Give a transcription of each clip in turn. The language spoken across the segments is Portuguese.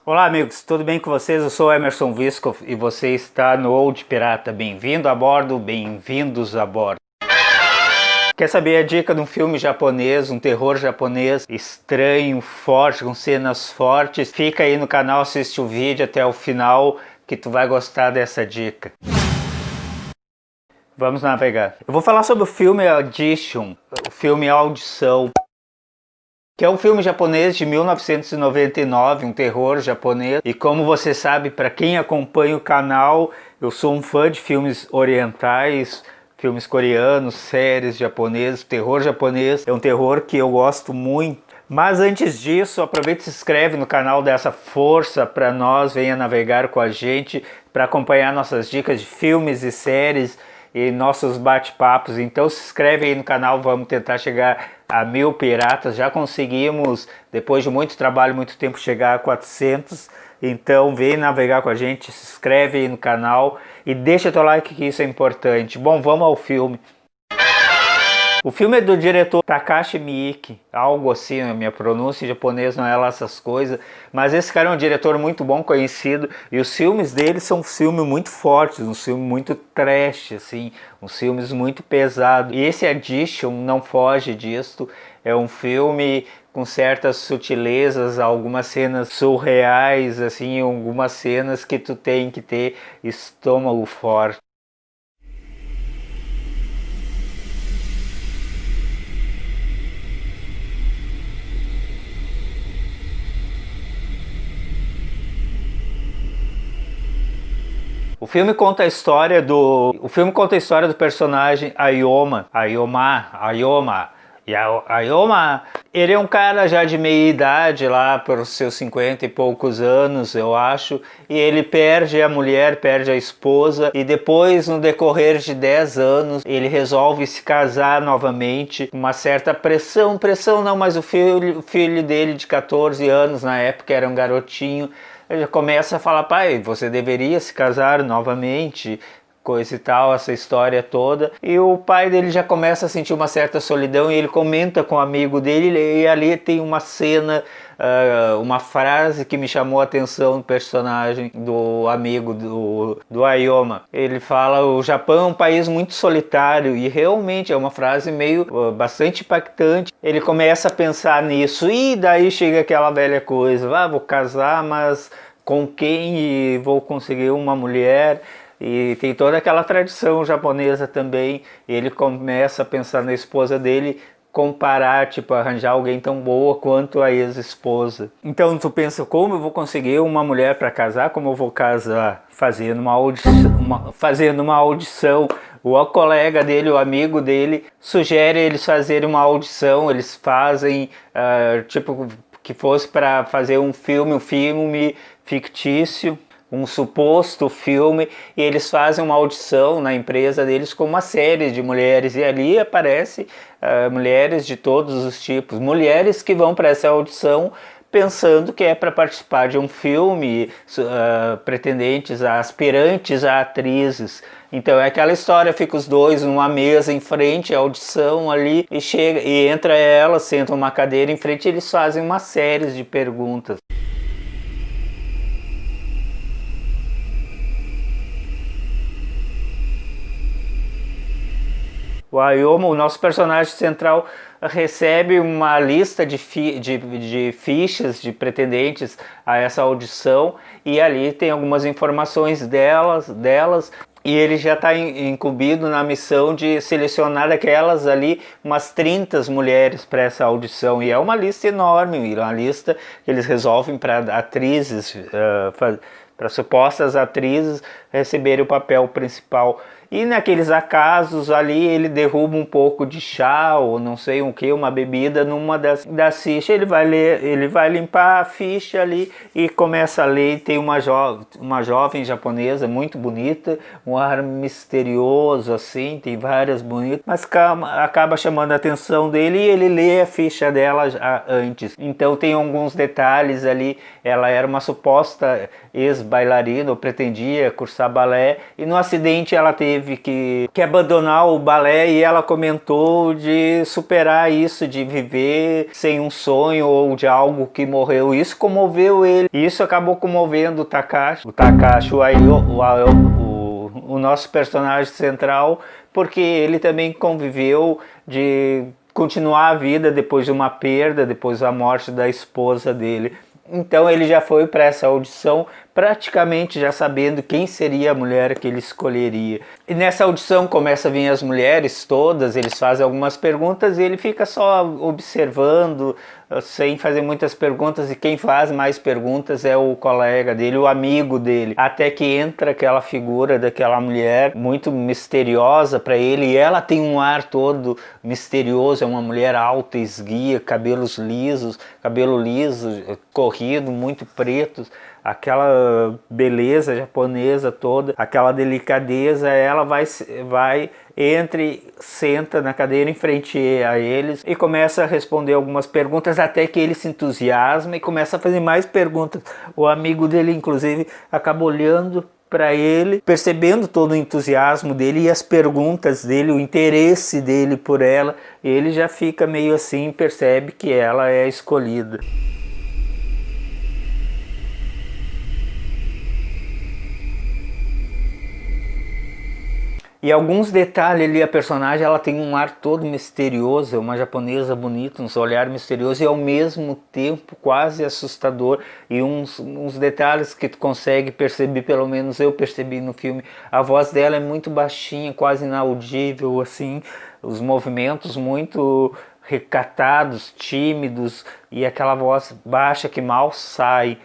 Olá amigos, tudo bem com vocês? Eu sou Emerson Viscoff e você está no Old Pirata. Bem-vindo a bordo, bem-vindos a bordo. Quer saber a dica de um filme japonês, um terror japonês estranho, forte, com cenas fortes? Fica aí no canal, assiste o vídeo até o final que tu vai gostar dessa dica. Vamos navegar. Eu vou falar sobre o filme Audition, o filme Audição, que é um filme japonês de 1999, um terror japonês. E como você sabe, para quem acompanha o canal, eu sou um fã de filmes orientais, filmes coreanos, séries japonesas, terror japonês. É um terror que eu gosto muito. Mas antes disso, aproveita e se inscreve no canal, dá essa força para nós, venha navegar com a gente, para acompanhar nossas dicas de filmes e séries e nossos bate-papos. Então se inscreve aí no canal, vamos tentar chegar a 1000 piratas. Já conseguimos, depois de muito trabalho, muito tempo, chegar a 400. Então vem navegar com a gente, se inscreve aí no canal e deixa teu like, que isso é importante. Bom, vamos ao filme. O filme é do diretor Takashi Miike, algo assim, a minha pronúncia em japonês não é lá essas coisas, mas esse cara é um diretor muito bom, conhecido, e os filmes dele são filmes muito fortes, um filme muito trash, assim, uns filmes muito pesados. E esse Audition não foge disso, é um filme com certas sutilezas, algumas cenas surreais, assim, algumas cenas que tu tem que ter estômago forte. O filme conta a história do personagem Ayoma. E Ayoma, ele é um cara já de meia idade, lá pelos seus 50 e poucos anos, eu acho, e ele perde a mulher, perde a esposa, e depois, no decorrer de 10 anos, ele resolve se casar novamente, uma certa pressão não, mas o filho dele de 14 anos, na época era um garotinho, ele já começa a falar: pai, você deveria se casar novamente, coisa e tal, essa história toda. E o pai dele já começa a sentir uma certa solidão, e ele comenta com o amigo dele, e ali tem uma cena, uma frase que me chamou a atenção do personagem, do amigo do Ayoma. Ele fala: o Japão é um país muito solitário, e realmente é uma frase meio bastante impactante. Ele começa a pensar nisso, e daí chega aquela velha coisa: vou casar, mas com quem? E vou conseguir uma mulher. E tem toda aquela tradição japonesa também. Ele começa a pensar na esposa dele, comparar, tipo, arranjar alguém tão boa quanto a ex-esposa. Então tu pensa: como eu vou conseguir uma mulher para casar? Como eu vou casar? Fazendo uma audição. O colega dele, o amigo dele, sugere eles fazerem uma audição. Eles fazem, tipo, que fosse para fazer um filme fictício, um suposto filme, e eles fazem uma audição na empresa deles com uma série de mulheres, e ali aparece mulheres de todos os tipos, mulheres que vão para essa audição pensando que é para participar de um filme, pretendentes, aspirantes a atrizes. Então é aquela história, fica os dois numa mesa em frente à audição ali, e chega e entra ela, senta uma cadeira em frente, e eles fazem uma série de perguntas. O Ayoma, o nosso personagem central, recebe uma lista de fichas de pretendentes a essa audição, e ali tem algumas informações delas e ele já está incumbido na missão de selecionar aquelas ali, umas 30 mulheres para essa audição, e é uma lista enorme, uma lista que eles resolvem para atrizes, para supostas atrizes receberem o papel principal. E naqueles acasos ali, ele derruba um pouco de chá ou não sei o que, uma bebida numa das fichas. Ele vai limpar a ficha ali e começa a ler. Tem uma jovem japonesa muito bonita, um ar misterioso assim, tem várias bonitas, mas acaba chamando a atenção dele, e ele lê a ficha dela antes. Então tem alguns detalhes ali. Ela era uma suposta ex-bailarina, ou pretendia cursar balé, e no acidente ela teve teve que abandonar o balé e ela comentou de superar isso, de viver sem um sonho ou de algo que morreu. Isso comoveu ele. Isso acabou comovendo o Takashi. O Takashi, o nosso personagem central, porque ele também conviveu de continuar a vida depois de uma perda, depois da morte da esposa dele. Então ele já foi para essa audição praticamente já sabendo quem seria a mulher que ele escolheria. E nessa audição começa a vir as mulheres todas, eles fazem algumas perguntas e ele fica só observando, sem fazer muitas perguntas, e quem faz mais perguntas é o colega dele, o amigo dele. Até que entra aquela figura daquela mulher muito misteriosa para ele, e ela tem um ar todo misterioso, é uma mulher alta, esguia, cabelos lisos, cabelo liso, corrido, muito pretos, aquela beleza japonesa toda, aquela delicadeza. Ela vai senta na cadeira em frente a eles e começa a responder algumas perguntas, até que ele se entusiasma e começa a fazer mais perguntas. O amigo dele, inclusive, acaba olhando para ele, percebendo todo o entusiasmo dele e as perguntas dele, o interesse dele por ela. Ele já fica meio assim, percebe que ela é a escolhida. E alguns detalhes ali, a personagem ela tem um ar todo misterioso, é uma japonesa bonita, um olhar misterioso e ao mesmo tempo quase assustador. E uns detalhes que tu consegue perceber, pelo menos eu percebi no filme, a voz dela é muito baixinha, quase inaudível, assim, os movimentos muito recatados, tímidos, e aquela voz baixa que mal sai.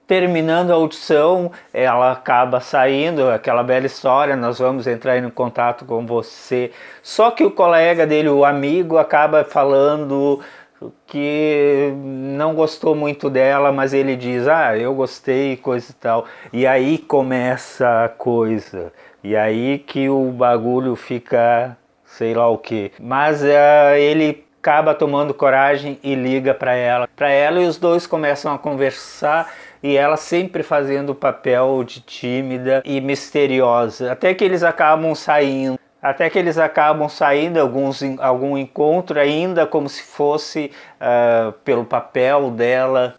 Terminando a audição, ela acaba saindo, aquela bela história, nós vamos entrar em contato com você. Só que o colega dele, o amigo, acaba falando que não gostou muito dela, mas ele diz, eu gostei, coisa e tal. E aí começa a coisa, e aí que o bagulho fica sei lá o que. Mas ele acaba tomando coragem e liga para ela. E os dois começam a conversar, e ela sempre fazendo o papel de tímida e misteriosa, até que eles acabam saindo. Algum encontro ainda como se fosse pelo papel dela,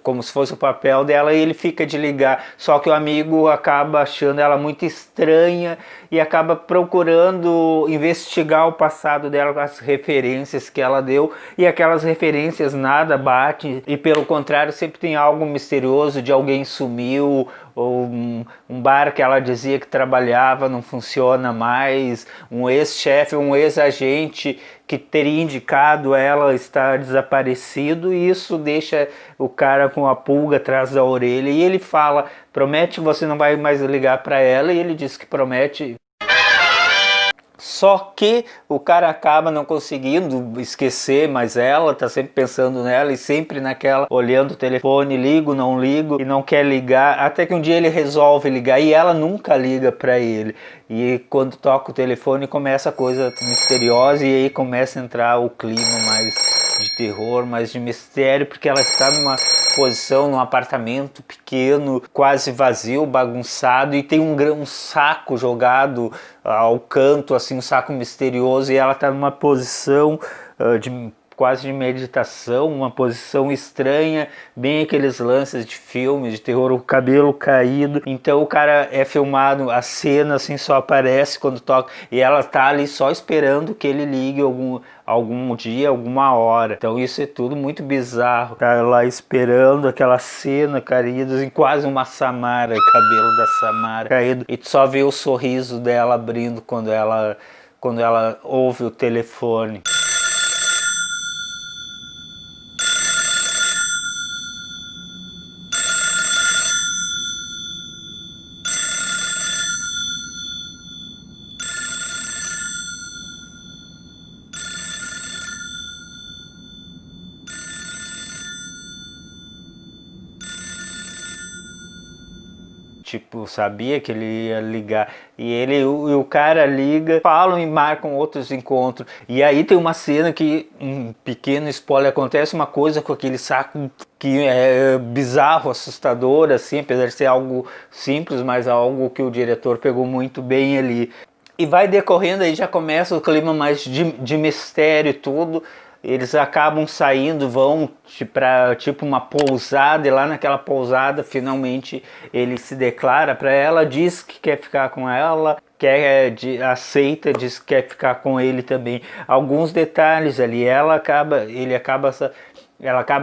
como se fosse o papel dela, e ele fica de ligar. Só que o amigo acaba achando ela muito estranha e acaba procurando investigar o passado dela, as referências que ela deu, e aquelas referências nada bate, e pelo contrário sempre tem algo misterioso de alguém sumiu, ou um bar que ela dizia que trabalhava não funciona mais, um ex-chefe, um ex-agente que teria indicado ela estar desaparecido, e isso deixa o cara com a pulga atrás da orelha. E ele fala, promete que você não vai mais ligar para ela, e ele diz que promete. Só que o cara acaba não conseguindo esquecer, mas ela tá sempre pensando nela e sempre naquela, olhando o telefone, ligo, não ligo, e não quer ligar, até que um dia ele resolve ligar e ela nunca liga para ele. E quando toca o telefone começa a coisa misteriosa, e aí começa a entrar o clima mais de terror, mais de mistério, porque ela está numa posição, num apartamento pequeno, quase vazio, bagunçado, e tem um saco jogado ao canto, assim, um saco misterioso, e ela está numa posição quase de meditação, uma posição estranha, bem aqueles lances de filme de terror, o cabelo caído. Então o cara é filmado, a cena assim só aparece quando toca, e ela tá ali só esperando que ele ligue algum dia, alguma hora. Então isso é tudo muito bizarro. Tá lá esperando aquela cena caída, em quase uma Samara, o cabelo da Samara caído, e tu só vê o sorriso dela abrindo quando ela ouve o telefone. tipo, sabia que ele ia ligar. E o cara liga, falam e marcam outros encontros. E aí tem uma cena que, um pequeno spoiler, acontece uma coisa com aquele saco que é bizarro, assustador, assim, apesar de ser algo simples, mas algo que o diretor pegou muito bem ali. E vai decorrendo, aí já começa o clima mais de mistério e tudo. Eles acabam saindo, vão para tipo uma pousada, e lá naquela pousada finalmente ele se declara para ela, diz que quer ficar com ela, aceita, diz que quer ficar com ele também. Alguns detalhes ali, ela acaba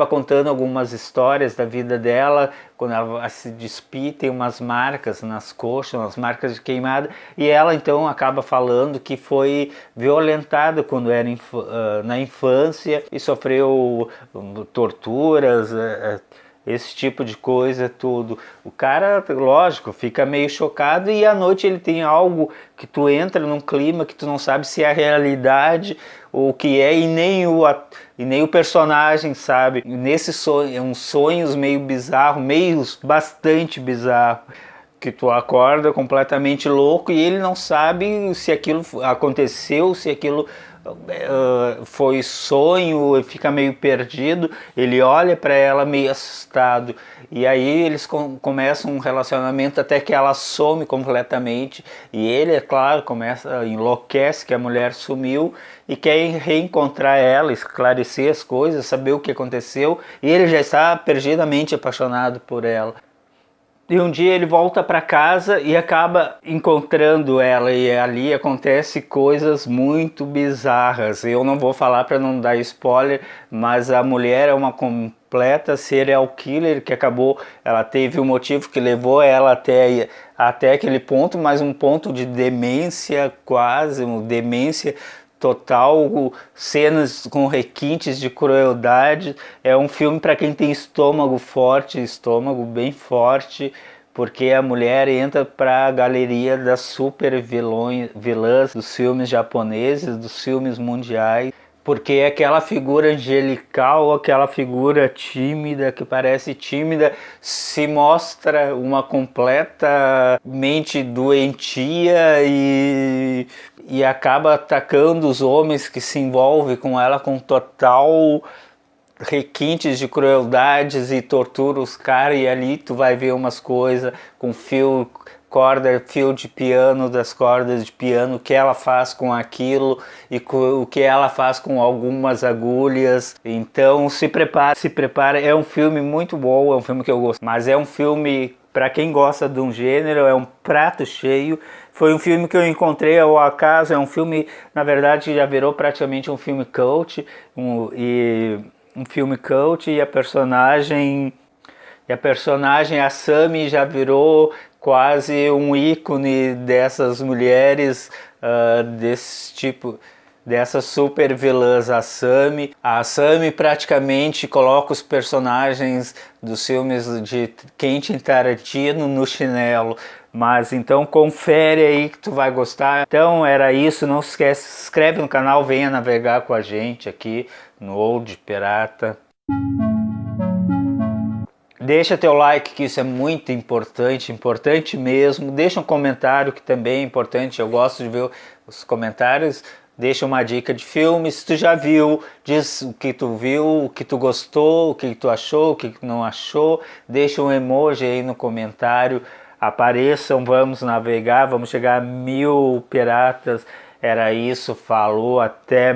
contando algumas histórias da vida dela, quando ela se despide, tem umas marcas nas coxas, umas marcas de queimada, e ela então acaba falando que foi violentada quando era na infância e sofreu torturas, esse tipo de coisa, tudo. O cara, lógico, fica meio chocado, e à noite ele tem algo que tu entra num clima que tu não sabe se é a realidade ou o que é, e nem o personagem sabe. Nesse sonho, uns sonhos meio bizarros, bastante bizarros, que tu acorda completamente louco e ele não sabe se aquilo aconteceu, se aquilo foi sonho, fica meio perdido. Ele olha para ela meio assustado, e aí eles começam um relacionamento até que ela some completamente, e ele, é claro, enlouquece que a mulher sumiu e quer reencontrar ela, esclarecer as coisas, saber o que aconteceu, e ele já está perdidamente apaixonado por ela. E um dia ele volta para casa e acaba encontrando ela, e ali acontece coisas muito bizarras. Eu não vou falar para não dar spoiler, mas a mulher é uma completa serial killer que ela teve um motivo que levou ela até aquele ponto, mas um ponto de demência, quase, uma demência total, cenas com requintes de crueldade. É um filme para quem tem estômago forte, estômago bem forte, porque a mulher entra para a galeria das super vilãs dos filmes japoneses, dos filmes mundiais, porque é aquela figura angelical, aquela figura tímida, que parece tímida, se mostra uma completa mente doentia e acaba atacando os homens que se envolvem com ela com total requintes de crueldades, e tortura os caras. E ali tu vai ver umas coisas com fio de piano, das cordas de piano, o que ela faz com aquilo e o que ela faz com algumas agulhas. Então se prepara, é um filme muito bom, é um filme que eu gosto, mas é um filme para quem gosta de um gênero, é um prato cheio. Foi um filme que eu encontrei ao acaso, é um filme, na verdade, já virou praticamente um filme cult, um filme cult, e a personagem, a Sami, já virou quase um ícone dessas mulheres, desse tipo, dessas super vilãs. A Sami praticamente coloca os personagens dos filmes de Quentin Tarantino no chinelo. Mas então confere aí que tu vai gostar. Então era isso, não se esquece, se inscreve no canal, venha navegar com a gente aqui no Old Pirata. Deixa teu like, que isso é muito importante, importante mesmo. Deixa um comentário, que também é importante, eu gosto de ver os comentários. Deixa uma dica de filme, se tu já viu, diz o que tu viu, o que tu gostou, o que tu achou, o que tu não achou. Deixa um emoji aí no comentário. Apareçam, vamos navegar, vamos chegar a 1000 piratas. Era isso, falou, até